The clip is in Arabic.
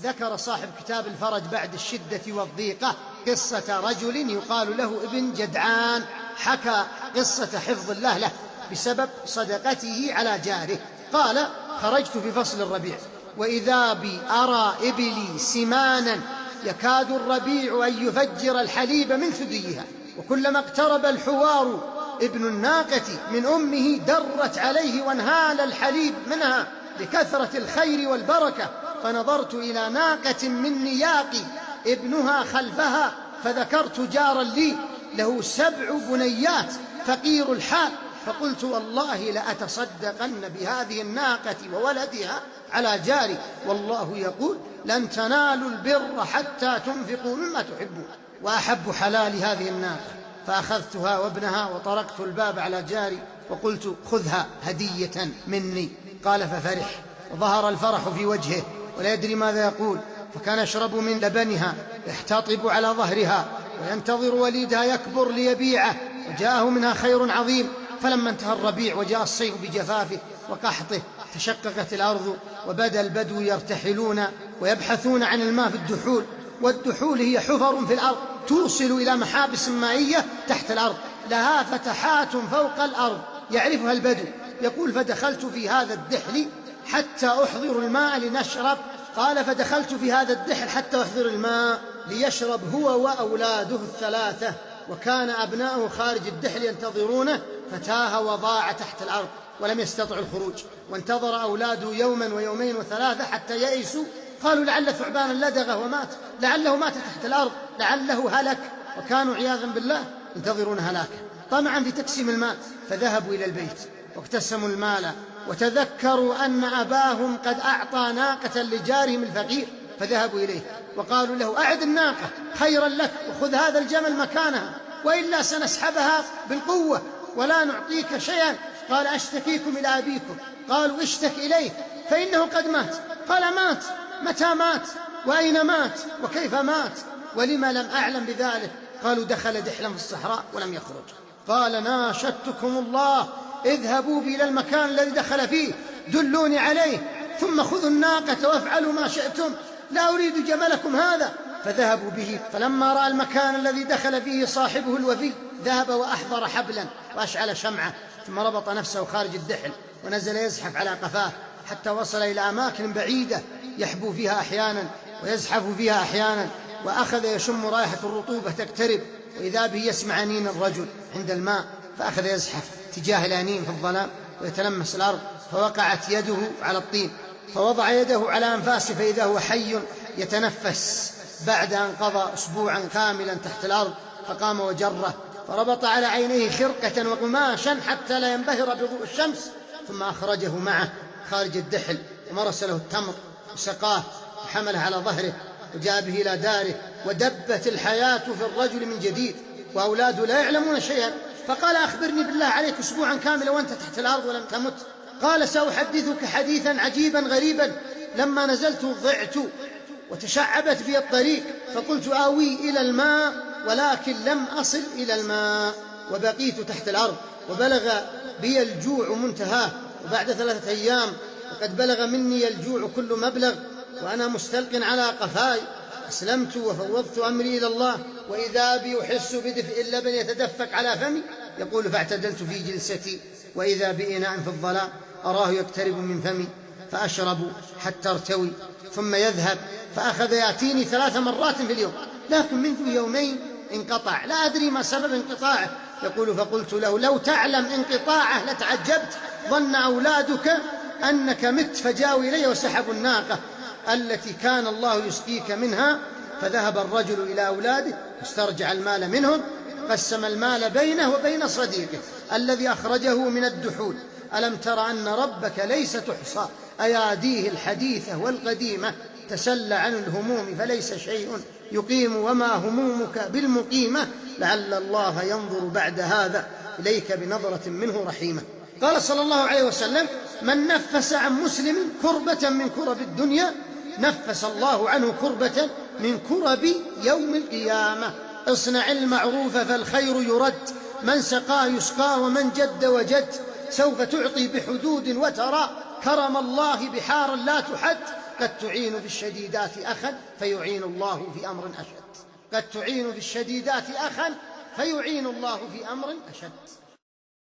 ذكر صاحب كتاب الفرج بعد الشدة والضيقة قصة رجل يقال له ابن جدعان، حكى قصة حفظ الله له بسبب صدقته على جاره. قال: خرجت في فصل الربيع وإذا بي أرى إبلي سمانا يكاد الربيع أن يفجر الحليب من ثديها، وكلما اقترب الحوار ابن الناقة من أمه درت عليه وانهال الحليب منها لكثرة الخير والبركة. فنظرت إلى ناقة من نياقي ابنها خلفها، فذكرت جارا لي له 7 بنيات فقير الحال، فقلت: والله لأتصدقن بهذه الناقة وولدها على جاري، والله يقول: لن تنالوا البر حتى تنفقوا مما تحبون. وأحب حلال هذه الناقة، فأخذتها وابنها وطرقت الباب على جاري وقلت: خذها هدية مني. قال: ففرح وظهر الفرح في وجهه ولا يدري ماذا يقول، فكان يشرب من لبنها يحتطب على ظهرها وينتظر وليدها يكبر ليبيعه، وجاءه منها خير عظيم. فلما انتهى الربيع وجاء الصيف بجفافه وقحطه تشققت الأرض، وبدأ البدو يرتحلون ويبحثون عن الماء في الدحول، والدحول هي حفر في الأرض توصل إلى محابس مائية تحت الأرض لها فتحات فوق الأرض يعرفها البدو. يقول: فدخلت في هذا الدحل حتى أحضر الماء لنشرب. قال: فدخلت في هذا الدحل حتى أحضر الماء ليشرب هو وأولاده 3، وكان أبناؤه خارج الدحل ينتظرونه، فتاه وضاع تحت الأرض ولم يستطع الخروج، وانتظر أولاده يوما ويومين و3 حتى يئسوا. قالوا: لعل ثعبانا لدغه ومات، لعله مات تحت الأرض، لعله هلك، وكانوا عياذا بالله ينتظرون هلاكه طمعا في تقسيم المال. فذهبوا إلى البيت واقتسموا المال، وتذكروا أن أباهم قد أعطى ناقة لجارهم الفقير، فذهبوا إليه وقالوا له: أعد الناقة خيرا لك وخذ هذا الجمل مكانها، وإلا سنسحبها بالقوة ولا نعطيك شيئا. قال: أشتكيكم إلى أبيكم. قالوا: اشتك إليه فإنه قد مات. قال: مات؟ متى مات؟ وأين مات؟ وكيف مات؟ ولما لم أعلم بذلك؟ قالوا: دخل دحلا في الصحراء ولم يخرج. قال: ناشدتكم الله، اذهبوا بي إلى المكان الذي دخل فيه، دلوني عليه، ثم خذوا الناقة وافعلوا ما شئتم، لا أريد جملكم هذا. فذهبوا به، فلما رأى المكان الذي دخل فيه صاحبه الوفي ذهب وأحضر حبلا وأشعل شمعة، ثم ربط نفسه خارج الدحل ونزل يزحف على قفاه حتى وصل إلى أماكن بعيدة يحبو فيها أحيانا ويزحف فيها أحيانا، وأخذ يشم رائحة الرطوبة تقترب، وإذا به يسمع أنين الرجل عند الماء، فأخذ يزحف تجاه الأنين في الظلام ويتلمس الأرض، فوقعت يده على الطين، فوضع يده على أنفاسه فإذا هو حي يتنفس بعد أن قضى أسبوعا كاملا تحت الأرض. فقام وجره، فربط على عينيه خرقة وقماشا حتى لا ينبهر بضوء الشمس، ثم أخرجه معه خارج الدحل ومرس له التمر وسقاه وحمله على ظهره وجاء به إلى داره، ودبت الحياة في الرجل من جديد، وأولاده لا يعلمون شيئا. فقال: أخبرني بالله عليك أسبوعا كاملا وأنت تحت الأرض ولم تمت. قال: سأحدثك حديثا عجيبا غريبا. لما نزلت ضعت وتشعبت بي الطريق، فقلت آوي إلى الماء، ولكن لم أصل إلى الماء، وبقيت تحت الأرض، وبلغ بي الجوع منتهاه، وبعد 3 أيام وقد بلغ مني الجوع كل مبلغ، وأنا مستلق على قفاي، أسلمت وفوضت أمري إلى الله، وإذا بي أحس بدفء اللبن يتدفق على فمي. يقول: فاعتدلت في جلستي وإذا بإناء في الظلام أراه يقترب من فمي، فأشرب حتى ارتوي، ثم يذهب، فأخذ يأتيني 3 مرات في اليوم، لكن منذ يومين انقطع، لا أدري ما سبب انقطاعه. يقول: فقلت له: لو تعلم انقطاعه لتعجبت، ظن أولادك أنك مت فجاءوا إلي وسحبوا الناقة التي كان الله يسقيك منها. فذهب الرجل إلى أولاده واسترجع المال منهم، قسم المال بينه وبين صديقه الذي أخرجه من الدحول. ألم تر أن ربك ليس تحصى أياديه الحديثة والقديمة، تسل عن الهموم فليس شيء يقيم، وما همومك بالمقيمة، لعل الله ينظر بعد هذا إليك بنظرة منه رحيمة. قال صلى الله عليه وسلم: من نفس عن مسلم كربة من كرب الدنيا نفس الله عنه كربة من كرب يوم القيامة. اصنع المعروف فالخير يرد، من سقى يسقى، ومن جد وجد، سوف تعطي بحدود وترى كرم الله بحارا لا تحد. قد تعين في الشديدات أخا فيعين الله في أمر أشد. قد تعين في الشديدات أخا فيعين الله في أمر أشد.